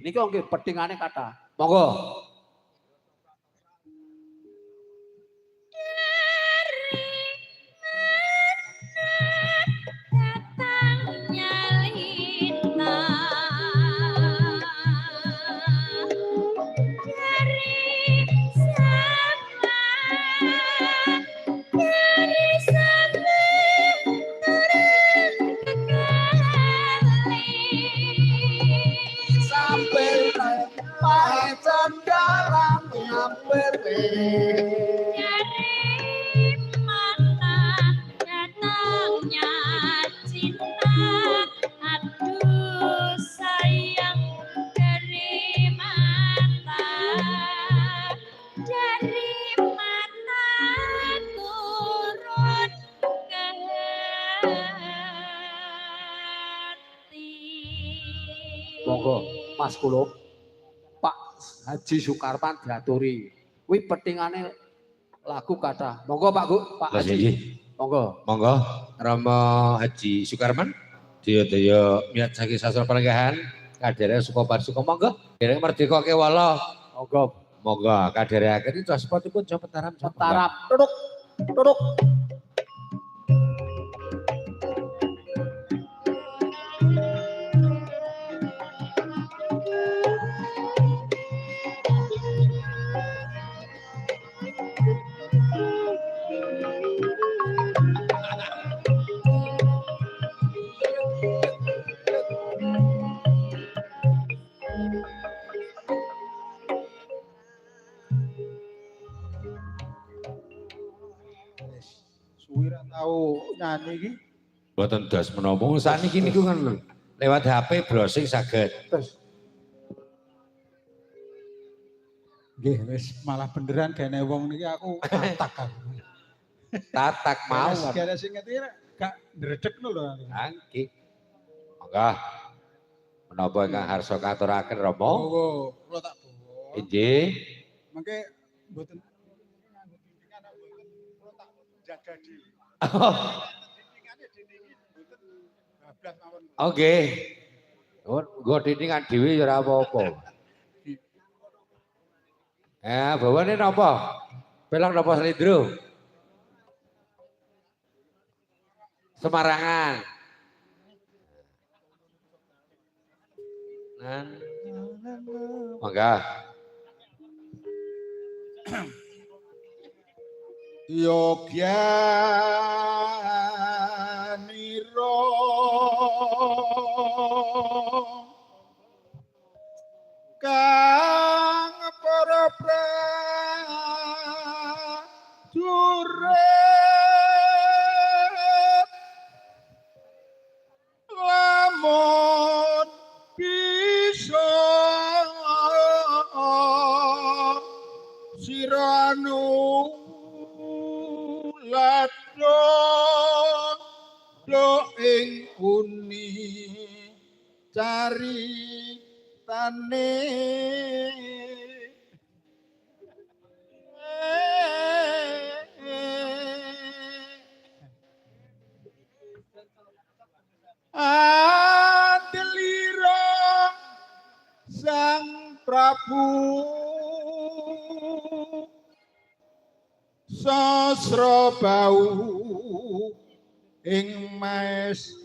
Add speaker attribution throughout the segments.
Speaker 1: Niki nggih petingane kathah. Monggo. Monggo Mas kula Pak Haji Sukarman diaturi. Kuwi petingane lagu kathah. Monggo Pak Pak Haji. Monggo.
Speaker 2: Monggo Rama Haji Sukarman daya miat saking sastra pelenggahan kadere Sukobar Suko monggo dereng merdeka kewala.
Speaker 1: Monggo.
Speaker 2: Monggo kadereaken transportipun Jawa Mataram.
Speaker 1: Mataram. Duduk. Duduk.
Speaker 3: Suwira tahu nyanyi iki.
Speaker 2: Mboten dos menapa saniki niku kan lewat HP browsing saged.
Speaker 3: Nggih wis malah beneran gene wong niki aku tatak aku.
Speaker 2: Tatak mawon.
Speaker 3: Segala sing ngerti gak ndredegno lho.
Speaker 2: Nggih. Monggo. Menapa ingkang harsa katuraken Rama?
Speaker 3: Monggo, kula tak bawa.
Speaker 2: Inggih.
Speaker 3: Mengke mboten nganggo bimbingan mboten kula tak jaga diri. Bimbingane dindingi mboten bablas mawon.
Speaker 2: Oke. Nggo dindingan dhewe ya ora apa-apa. Bawane napa? Pelang napa slendro? Semarangan. Mangga.
Speaker 3: Yogya niro kang para prajurit lamun bisa sira anu ladha do ing uni caritane Adelira Sang Prabu Sasra bau ing Maespati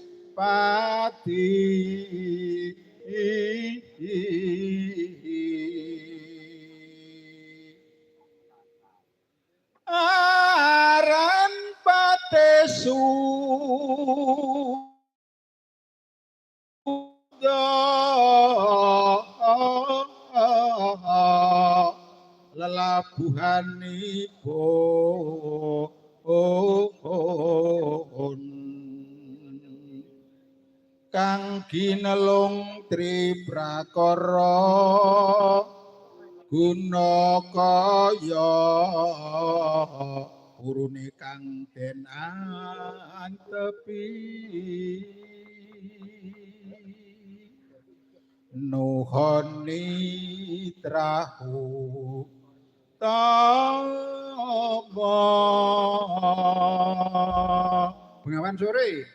Speaker 3: aran patesu lelabuhanipun kang ginelung triprakara guna kaya urune kang den antepi nuhoni trahu tama Bengawan sore